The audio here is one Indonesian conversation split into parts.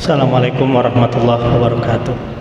Assalamualaikum warahmatullahi wabarakatuh.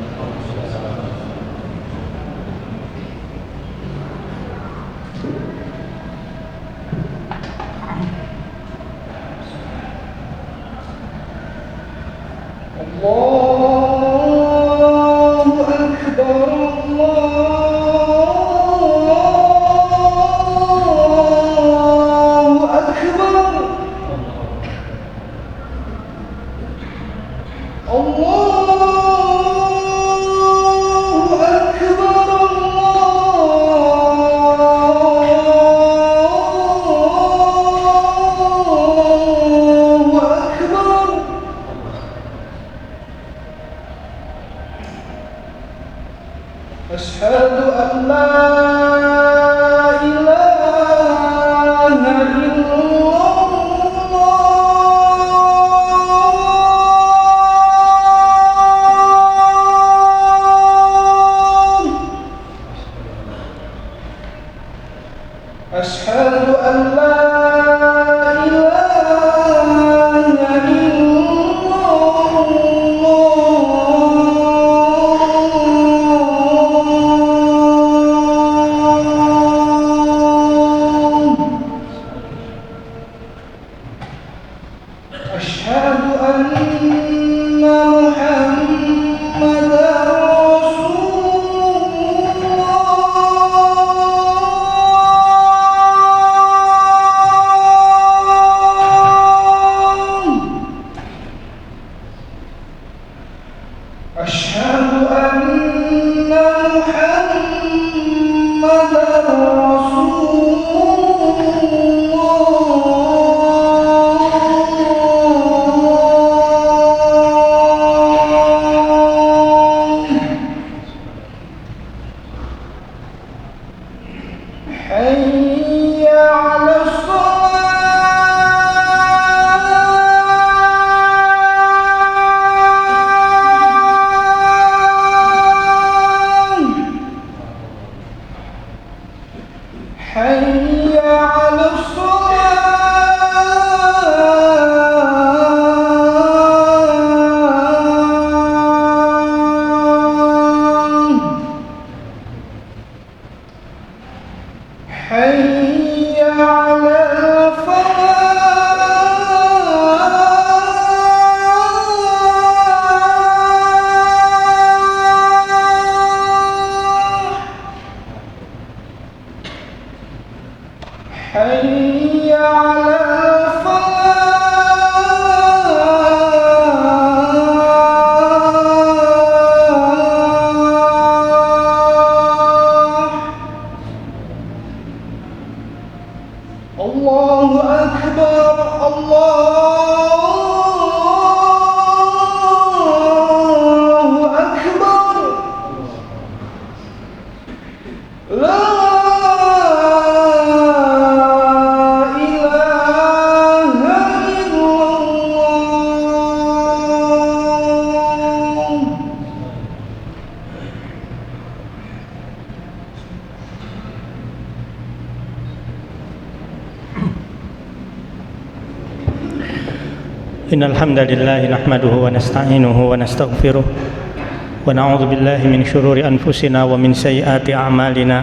Innal hamdalillah nahmaduhu wa nasta'inuhu wa nastaghfiruh wa na'udzu billahi min shururi anfusina wa min sayyiati a'malina.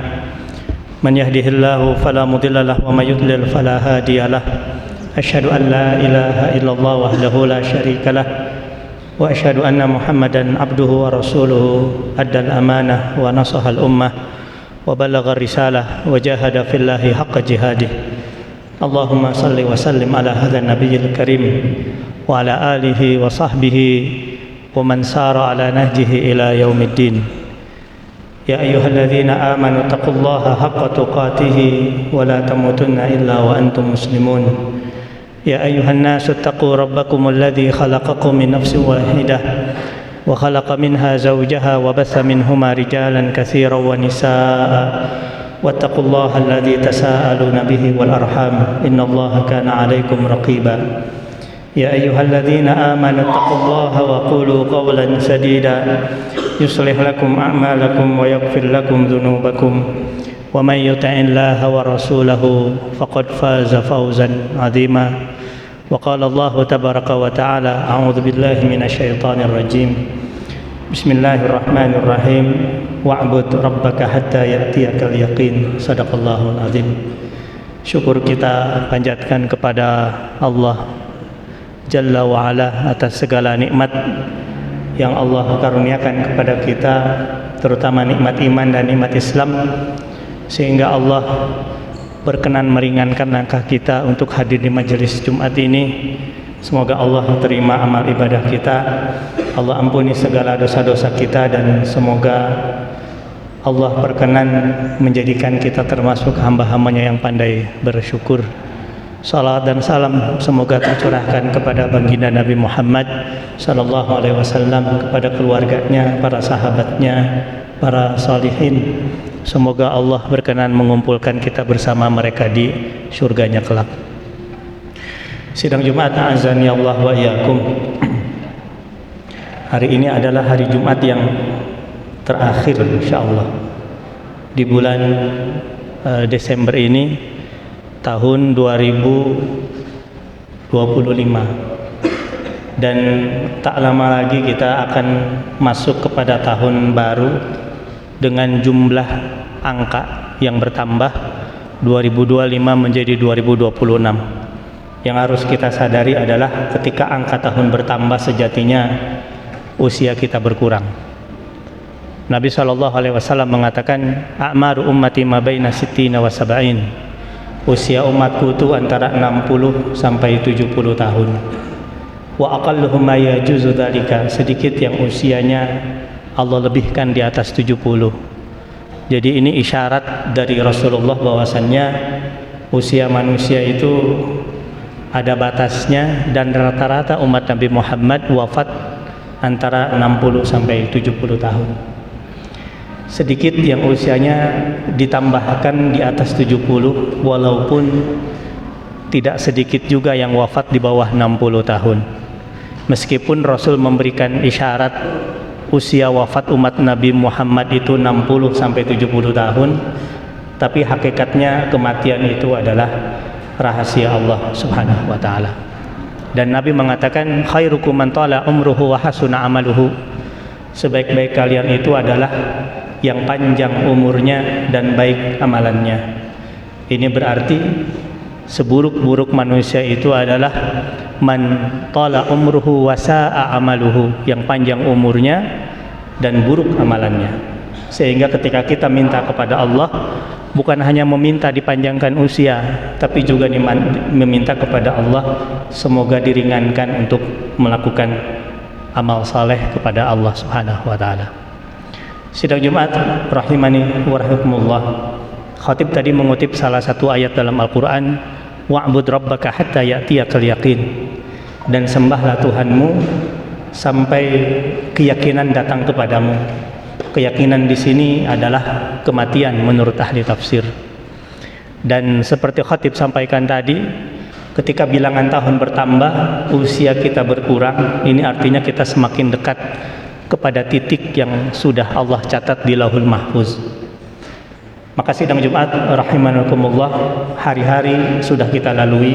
Man yahdihillahu fala mudilla lahu wa may yudlil fala hadiya lahu. Asyhadu an la ilaha illallah wahdahu la syarika lah wa asyhadu anna Muhammadan abduhu wa rasuluhu addal amanah wa nasahal ummah wa ballagha risalah wa jahada fillahi haqqa jihadih. Allahumma salli wa sallim ala hadzal nabiyil karim wa ala alihi wa sahbihi wa man sara ala nahjihi ila yaumiddin. Ya ayyuhalladzina amanu taqullaha haqqa tuqatih wa la tamutunna illa wa antum muslimun. Ya ayyuhan nasu taqu rabbakumul ladzi khalaqakum min nafsin wahidah wa khalaqa minha zawjaha wa batha minhuma rijalan katsiran wa nisaa'a wattaqullaha alladzi tasaaluna bihi wal arham innallaha kana 'alaikum raqiba. Ya ayyuhalladzina amanu taqullaha wa qulu qawlan sadida yuslih lakum a'malakum wa yaghfir lakum dhunubakum wa may yuti'illaha wa rasulahu faqad faza fawzan 'azima. Wa qala Allah tabaraka wa ta'ala a'udzu billahi minasy syaithanir rajim. Bismillahirrahmanirrahim. Wa'bud rabbaka hatta ya'tiyakal yaqin. Shadaqallahul azim. Syukur kita panjatkan kepada Allah Jalla wa'ala atas segala nikmat yang Allah karuniakan kepada kita, terutama nikmat iman dan nikmat Islam, sehingga Allah berkenan meringankan langkah kita untuk hadir di majelis Jumat ini. Semoga Allah terima amal ibadah kita, Allah ampuni segala dosa-dosa kita, dan semoga Allah berkenan menjadikan kita termasuk hamba-hambanya yang pandai bersyukur. Salat dan salam semoga tercurahkan kepada baginda Nabi Muhammad sallallahu alaihi wasallam, kepada keluarganya, para sahabatnya, para salihin. Semoga Allah berkenan mengumpulkan kita bersama mereka di surganya kelak. Sidang Jumat azani Allah wa iyyakum. Hari ini adalah hari Jumat yang terakhir insyaallah di bulan Desember ini tahun 2025, dan tak lama lagi kita akan masuk kepada tahun baru dengan jumlah angka yang bertambah, 2025 menjadi 2026. Yang harus kita sadari adalah ketika angka tahun bertambah, sejatinya usia kita berkurang. Nabi SAW mengatakan, a'maru ummati ma baina sittina wa sab'in. Usia umatku itu antara 60 sampai 70 tahun. Wa aqalluhum ma yajuzu dzalika, sedikit yang usianya Allah lebihkan di atas 70. Jadi ini isyarat dari Rasulullah bahwasannya usia manusia itu ada batasnya, dan rata-rata umat Nabi Muhammad wafat antara 60 sampai 70 tahun. Sedikit yang usianya ditambahkan di atas 70, walaupun tidak sedikit juga yang wafat di bawah 60 tahun. Meskipun Rasul memberikan isyarat usia wafat umat Nabi Muhammad itu 60 sampai 70 tahun, tapi hakikatnya kematian itu adalah rahasia Allah Subhanahu wa taala. Dan Nabi mengatakan, khairukum man tala umruhu wa hasuna amaluhu. Sebaik-baik kalian itu adalah yang panjang umurnya dan baik amalannya. Ini berarti seburuk-buruk manusia itu adalah man tala umruhu wa sa'a amaluhu, yang panjang umurnya dan buruk amalannya. Sehingga ketika kita minta kepada Allah, bukan hanya meminta dipanjangkan usia, tapi juga meminta kepada Allah semoga diringankan untuk melakukan amal saleh kepada Allah Subhanahu wa taala. Sidang Jumat rahimani wa rahimakumullah. Khatib tadi mengutip salah satu ayat dalam Al-Qur'an, wa'bud rabbaka hatta ya'tiyakal yaqin. Dan sembahlah Tuhanmu sampai keyakinan datang kepadamu. Keyakinan di sini adalah kematian menurut ahli tafsir. Dan seperti khatib sampaikan tadi, ketika bilangan tahun bertambah, usia kita berkurang, ini artinya kita semakin dekat kepada titik yang sudah Allah catat di Lauhul Mahfuz. Maka sidang Jumat rahimakumullah, hari-hari sudah kita lalui,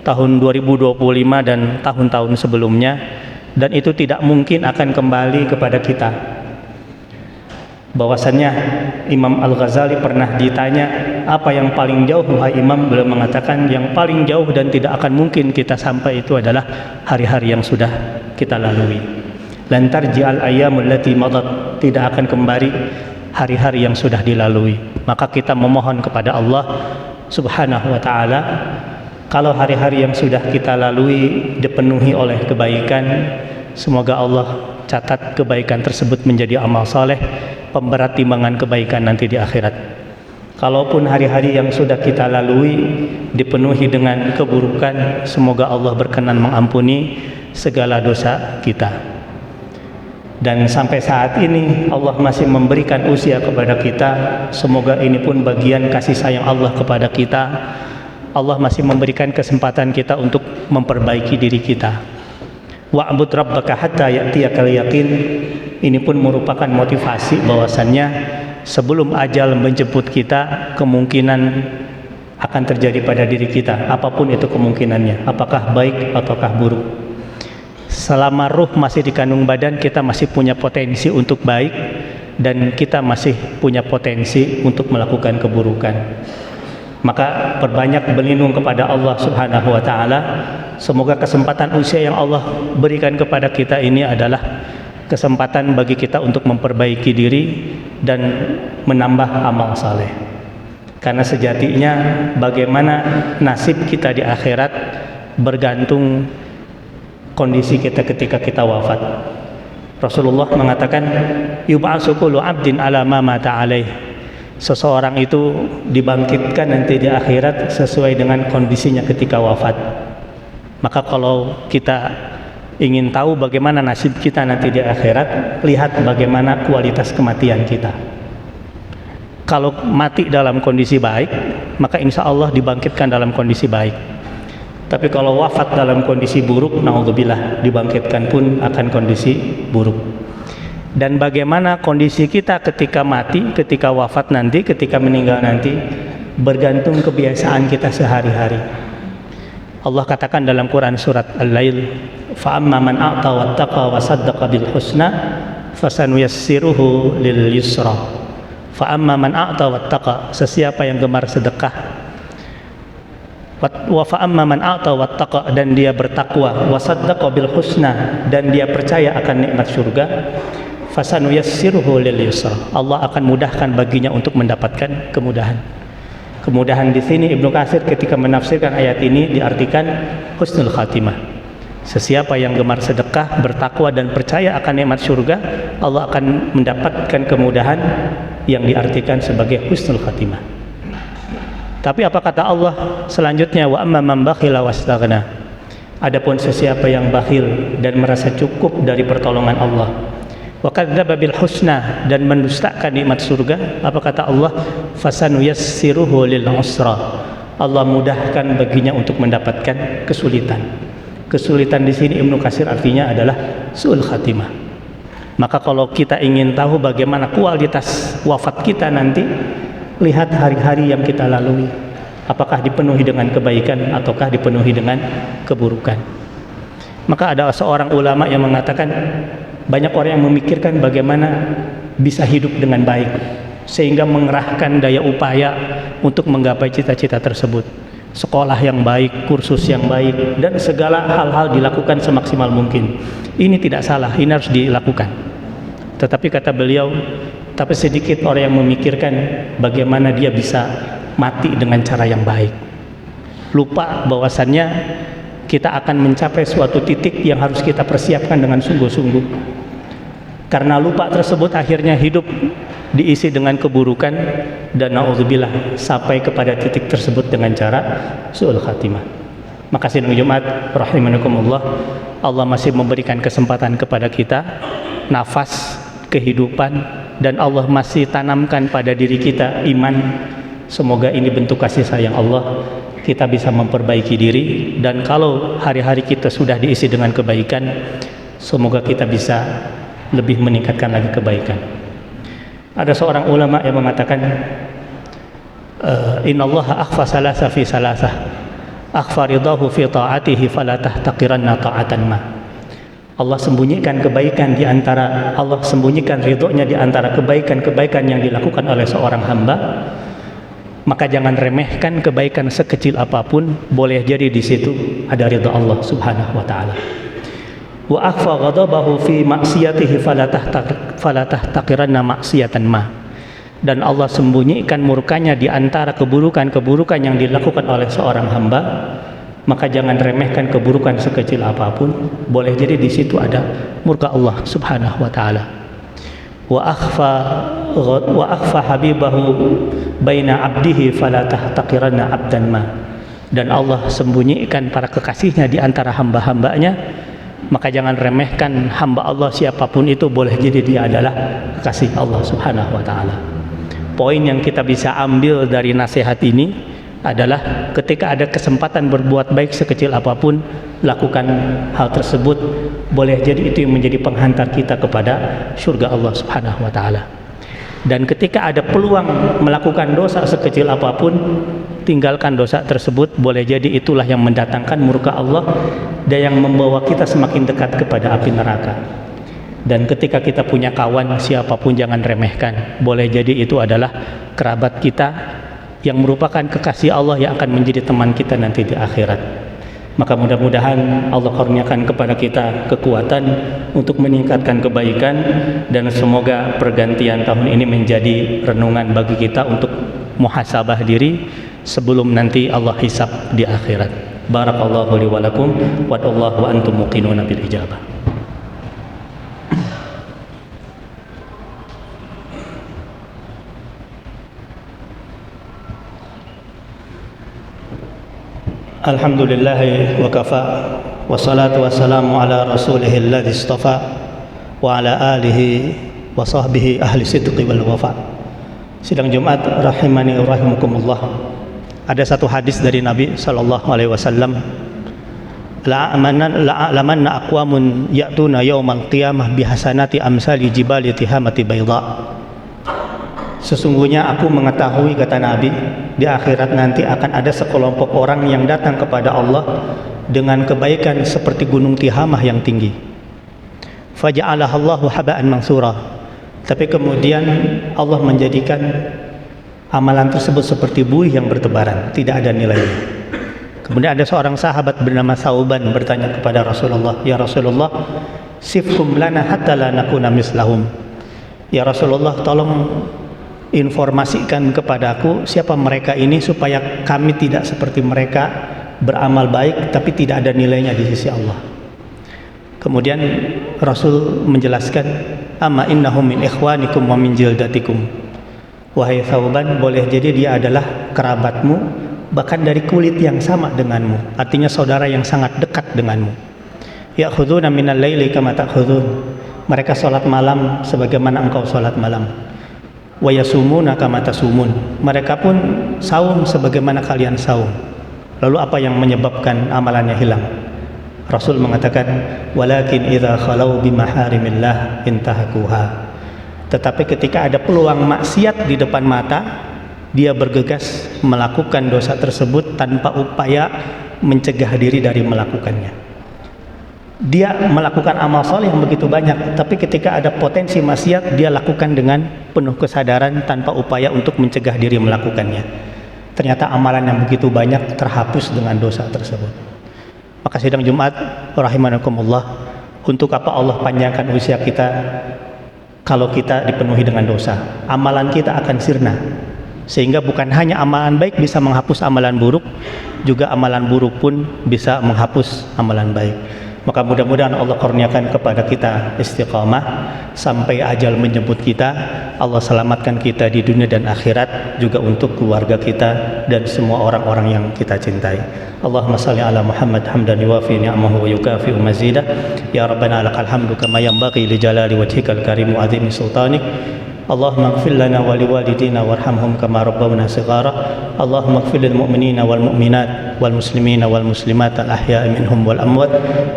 tahun 2025 dan tahun-tahun sebelumnya, dan itu tidak mungkin akan kembali kepada kita. Bahwasannya Imam Al-Ghazali pernah ditanya, apa yang paling jauh wahai Imam? Beliau mengatakan yang paling jauh dan tidak akan mungkin kita sampai itu adalah hari-hari yang sudah kita lalui. Lantar ji'al ayyamul lati madat, tidak akan kembali hari-hari yang sudah dilalui. Maka kita memohon kepada Allah Subhanahu wa ta'ala, kalau hari-hari yang sudah kita lalui dipenuhi oleh kebaikan, semoga Allah catat kebaikan tersebut menjadi amal saleh, pemberat timbangan kebaikan nanti di akhirat. Kalaupun hari-hari yang sudah kita lalui dipenuhi dengan keburukan, semoga Allah berkenan mengampuni segala dosa kita. Dan sampai saat ini Allah masih memberikan usia kepada kita. Semoga ini pun bagian kasih sayang Allah kepada kita. Allah masih memberikan kesempatan kita untuk memperbaiki diri kita. Wa'bud rabbaka hatta ya'tiyakal yaqin. Ini pun merupakan motivasi bahwasannya sebelum ajal menjemput kita, kemungkinan akan terjadi pada diri kita, apapun itu kemungkinannya, apakah baik ataukah buruk. Selama ruh masih di kandung badan, kita masih punya potensi untuk baik, dan kita masih punya potensi untuk melakukan keburukan. Maka perbanyak berlindung kepada Allah Subhanahu wa ta'ala. Semoga kesempatan usia yang Allah berikan kepada kita ini adalah kesempatan bagi kita untuk memperbaiki diri dan menambah amal saleh. Karena sejatinya bagaimana nasib kita di akhirat bergantung kondisi kita ketika kita wafat. Rasulullah mengatakan, yub'atsu kullu 'abdin 'ala ma mata 'alaih. Seseorang itu dibangkitkan nanti di akhirat sesuai dengan kondisinya ketika wafat. Maka kalau kita ingin tahu bagaimana nasib kita nanti di akhirat, lihat bagaimana kualitas kematian kita. Kalau mati dalam kondisi baik, maka insya Allah dibangkitkan dalam kondisi baik. Tapi kalau wafat dalam kondisi buruk, naudzubillah, dibangkitkan pun akan kondisi buruk. Dan bagaimana kondisi kita ketika mati, ketika wafat nanti, ketika meninggal nanti, bergantung kebiasaan kita sehari-hari. Allah katakan dalam Quran surat Al-Lail, فَأَمَّا مَنْ أَعْطَى وَاتَّقَى وَصَدَّقَ بِالْحُسْنَى فَسَنُيَسِّرُهُ لِلْيُسْرَى. فَأَمَّا مَنْ أَعْطَى وَاتَّقَى, sesiapa yang gemar sedekah, وَفَأَمَّا مَنْ أَعْطَى وَاتَّقَى, dan dia bertakwa, وَصَدَّقَ بِالْحُسْنَى, dan dia percaya akan nikmat surga, فَسَنُيَسِّرُهُ لِلْيُسْرَى, Allah akan mudahkan baginya untuk mendapatkan kemudahan. Kemudahan di sini Ibnu Katsir ketika menafsirkan ayat ini diartikan husnul khatimah. Sesiapa yang gemar sedekah, bertakwa dan percaya akan nikmat surga, Allah akan mendapatkan kemudahan yang diartikan sebagai husnul khatimah. Tapi apa kata Allah selanjutnya? Wa amma man bakhila wastaghna. Adapun sesiapa yang bakhil dan merasa cukup dari pertolongan Allah, wa kadzdzaba bil husna, dan mendustakan nikmat surga, apa kata Allah? Fasanuyassiruhu lil usra, Allah mudahkan baginya untuk mendapatkan kesulitan. Kesulitan di sini Ibnu Katsir artinya adalah su'ul khatimah. Maka kalau kita ingin tahu bagaimana kualitas wafat kita nanti, lihat hari-hari yang kita lalui, apakah dipenuhi dengan kebaikan ataukah dipenuhi dengan keburukan. Maka ada seorang ulama yang mengatakan, banyak orang yang memikirkan bagaimana bisa hidup dengan baik, sehingga mengerahkan daya upaya untuk menggapai cita-cita tersebut. Sekolah yang baik, kursus yang baik, dan segala hal-hal dilakukan semaksimal mungkin. Ini tidak salah, ini harus dilakukan. Tetapi kata beliau, tapi sedikit orang yang memikirkan bagaimana dia bisa mati dengan cara yang baik. Lupa bahwasannya kita akan mencapai suatu titik yang harus kita persiapkan dengan sungguh-sungguh. Karena lupa tersebut akhirnya hidup diisi dengan keburukan, dan na'udzubillah sampai kepada titik tersebut dengan cara su'ul khatimah. Maka sidang Jumat rahimakumullah, Allah masih memberikan kesempatan kepada kita, nafas, kehidupan, dan Allah masih tanamkan pada diri kita iman. Semoga ini bentuk kasih sayang Allah, kita bisa memperbaiki diri, dan kalau hari-hari kita sudah diisi dengan kebaikan, semoga kita bisa lebih meningkatkan lagi kebaikan. Ada seorang ulama yang mengatakan, innallaha akhfa salasa fi salasah, akhfa ridahu fi ta'atihi fala tahtaqiranna ta'atan ma. Allah sembunyikan kebaikan di antara, Allah sembunyikan ridhonya di antara kebaikan-kebaikan yang dilakukan oleh seorang hamba, maka jangan remehkan kebaikan sekecil apapun, boleh jadi di situ ada ridha Allah Subhanahu wa taala. Wa akhfa ghadabahu fi maksiyatihi fala tahtaqiranna maksiyatan ma. Dan Allah sembunyikan murkanya di antara keburukan-keburukan yang dilakukan oleh seorang hamba, maka jangan remehkan keburukan sekecil apapun, boleh jadi di situ ada murka Allah Subhanahu wa taala. Wa akhfa habibahu baina abdihi fala tahtaqiranna abdan ma. Dan Allah sembunyikan para kekasihnya di antara hamba-hambanya, maka jangan remehkan hamba Allah siapapun itu, boleh jadi dia adalah kekasih Allah Subhanahu wa taala. Poin yang kita bisa ambil dari nasihat ini adalah ketika ada kesempatan berbuat baik sekecil apapun, lakukan hal tersebut, boleh jadi itu yang menjadi penghantar kita kepada surga Allah Subhanahu wa taala. Dan ketika ada peluang melakukan dosa sekecil apapun, tinggalkan dosa tersebut, boleh jadi itulah yang mendatangkan murka Allah dan yang membawa kita semakin dekat kepada api neraka. Dan ketika kita punya kawan siapapun, jangan remehkan, boleh jadi itu adalah kerabat kita yang merupakan kekasih Allah yang akan menjadi teman kita nanti di akhirat. Maka mudah-mudahan Allah kurniakan kepada kita kekuatan untuk meningkatkan kebaikan, dan semoga pergantian tahun ini menjadi renungan bagi kita untuk muhasabah diri sebelum nanti Allah hisab di akhirat. Barakallahu li wa lakum wa wallahu antum muqinuna bil ijabah. Alhamdulillahi wa kafa, wassalatu wassalamu ala rasulihil ladzi istafa wa ala alihi wa sahbihi ahli sidqi wal wafa. Sidang Jumat rahimani wa rahimakumullah. Ada satu hadis dari Nabi sallallahu alaihi wasallam, la'alamanna aqwamun ya'tuna yaumal qiyamah bihasanati amsali jibali tihamati bayda. Sesungguhnya aku mengetahui, kata Nabi, di akhirat nanti akan ada sekelompok orang yang datang kepada Allah dengan kebaikan seperti gunung Tihamah yang tinggi. Faja'alahallahu haba'an mansura. Tapi kemudian Allah menjadikan amalan tersebut seperti buih yang bertebaran, tidak ada nilainya. Kemudian ada seorang sahabat bernama Sauban bertanya kepada Rasulullah, "Ya Rasulullah, sifhum lana hatta la nakuna mislahum." Ya Rasulullah, tolong informasikan kepadaku siapa mereka ini supaya kami tidak seperti mereka, beramal baik tapi tidak ada nilainya di sisi Allah. Kemudian Rasul menjelaskan, amma innahum min ikhwanikum wa min jildatikum. Wahai Thauban, boleh jadi dia adalah kerabatmu, bahkan dari kulit yang sama denganmu, artinya saudara yang sangat dekat denganmu. Ya'khuduna minal laili kama ta'khudun. Mereka salat malam sebagaimana engkau salat malam. Wa yasumuna kama tasumun. Mereka pun saum sebagaimana kalian saum. Lalu apa yang menyebabkan amalannya hilang? Rasul mengatakan, walakin idza khalau bimaharimillah intahakuha. Tetapi ketika ada peluang maksiat di depan mata, dia bergegas melakukan dosa tersebut tanpa upaya mencegah diri dari melakukannya. Dia melakukan amal soleh yang begitu banyak, tapi ketika ada potensi maksiat, dia lakukan dengan penuh kesadaran tanpa upaya untuk mencegah diri melakukannya. Ternyata amalan yang begitu banyak terhapus dengan dosa tersebut. Maka sidang Jumat rahimanakumullah, untuk apa Allah panjangkan usia kita kalau kita dipenuhi dengan dosa? Amalan kita akan sirna, sehingga bukan hanya amalan baik bisa menghapus amalan buruk, juga amalan buruk pun bisa menghapus amalan baik. Maka mudah-mudahan Allah kurniakan kepada kita istiqamah sampai ajal menjemput kita. Allah selamatkan kita di dunia dan akhirat, juga untuk keluarga kita dan semua orang-orang yang kita cintai. Allahumma salli ala Muhammad hamdan yuwafi ni'amahu wa yukafi'u mazidah. Ya Rabbana lakal hamdu kama yanbaghi li jalali wajhikal karim wa 'azimi sultanik. اللهم اغفر لنا ولوالدينا وارحمهم كما ربونا صغارا اللهم اغفر للمؤمنين والمؤمنات والمسلمين والمسلمات الأحياء منهم والأموات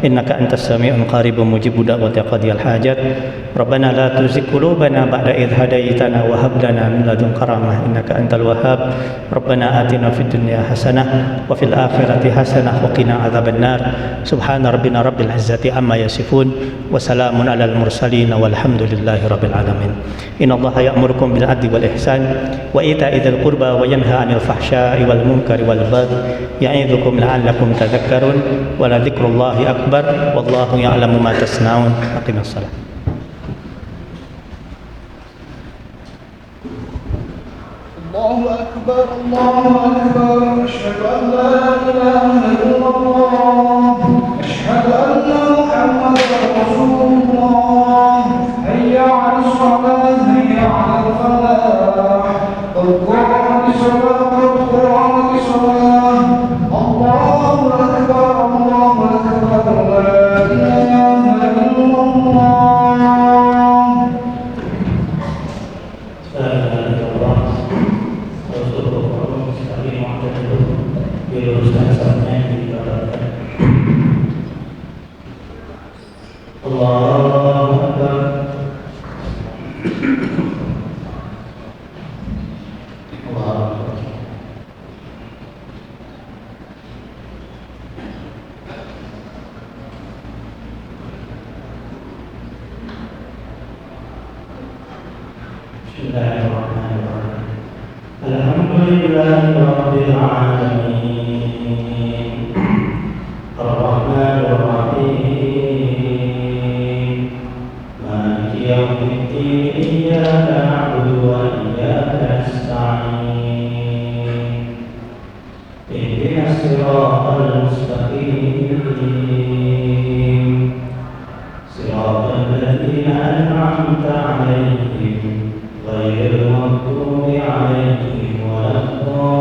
إنك أنت السميع القريب مجيب دعوة قاضي الحاجات ربنا لا تزغ قلوبنا بعد إذ هديتنا وهب لنا من لدنك رحمة إنك أنت الوهاب ربنا آتنا في الدنيا حسنة وفي الآخرة حسنة وقنا عذاب النار سبحان ربنا رب العزة عما يصفون وسلام على المرسلين والحمد لله رب العالمين إن الله يأمركم بالعدل والإحسان وإيتاء ذي القربى وينهى عن الفحشاء والمنكر والبغي يعظكم لعلكم تذكرون ولذكر الله أكبر والله يعلم ما تصنعون أقم الصلاة الله أكبر الله أكبر أشهد أن لا إله إلا الله أشهد أن محمدا رسول الله هيا على الصلاة هيا على الفلاح قد قامت الصلاة قد قامت الصلاة الله أكبر الله أكبر لا إله إلا الله Bismillahirrahmanirrahim. Alhamdulillahirabbil alamin. Ar-Rahmanir Rahim. Maliki yaumiddin. Iyyaka na'budu wa iyyaka nasta'in. Ihdinas siratal mustaqim. Siratal ladzina an'amta 'alaihim غير المغضوب عليهم ولا الضالين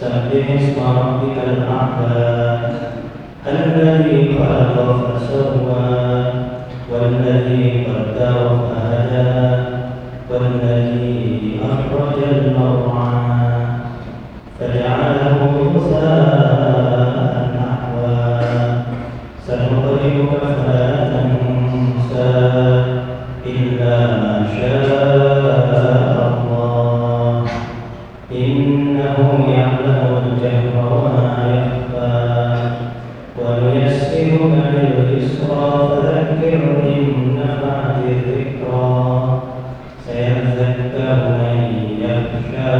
سبح اسم ربك الأعلى الذي خلق فسوى والذي قدر فهدى والذي أخرج المرعى فجعله غثاء نحوا سنقرئك فلا تنسى إلا ما شاء الله إنه يعلم الجهر وما يخفى ونيسرك لليسرى فذكر إن نفعت الذكرى سيذكر من يخشى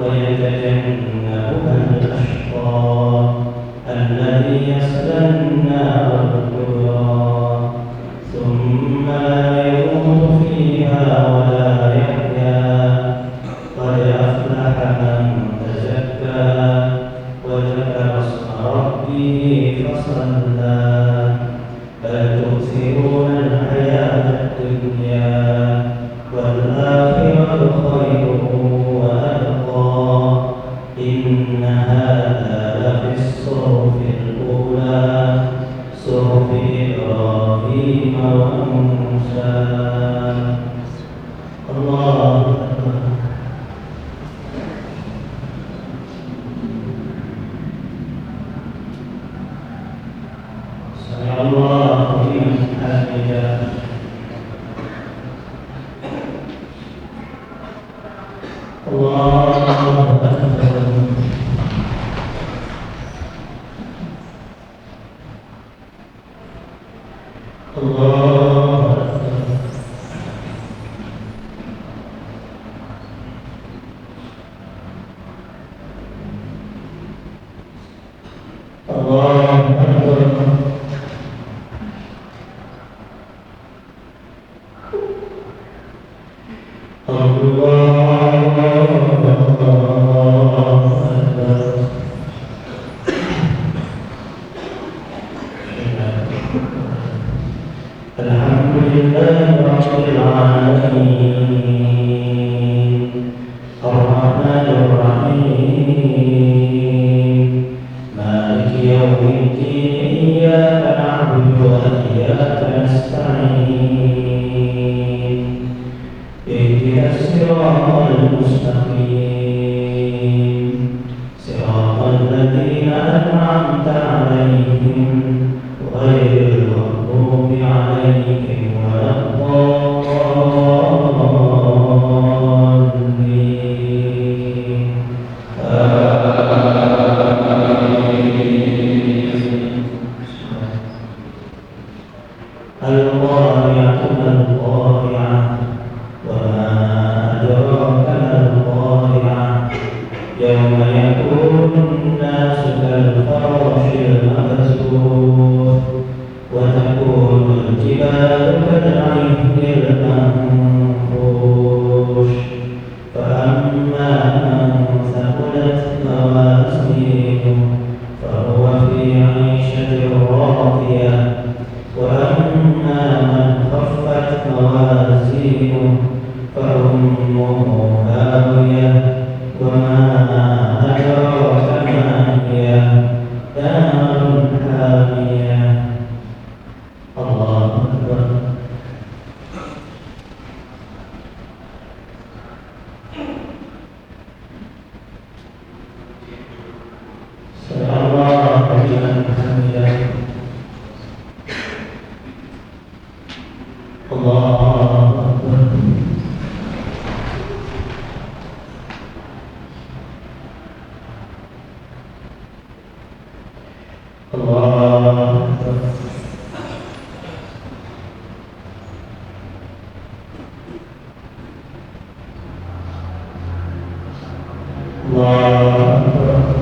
ويتجنبها الأشقى الذي يصلى النار الكبرى ثم لا يموت فيها ولا يحيا قد أفلح من تزكى وذكر اسم ربه فصلى بل تؤثرون الحياة الدنيا والآخرة خير وأبقى إن هذا لفي الصحف الأولى صحف إبراهيم وموسى الله أكبر سمع الله لمن حمده الله أكبر الله أكبر الله أكبر الحمد لله رب العالمين الرحيم مالك يوم الدين إياك نعبد وإياك نستعين اهدنا الصراط المستقيم صراط الذين أنعمت عليهم غير المغضوب عليهم ولا الضالين القارعة ما القارعة وما أدراك ما القارعة يوم يكون الناس كالفراش المبثوث وتكون الجبال كالعهن المنفوش فأما من ثقلت موازينه فهو في عيشة راضية وأما من خفت موازينه فأمه هاوية وما أدراك ما هي نار حامية الله أكبر سمع الله لمن حمده الله أكبر الله أكبر الله أكبر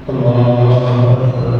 الله أكبر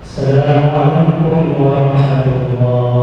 السلام عليكم ورحمة الله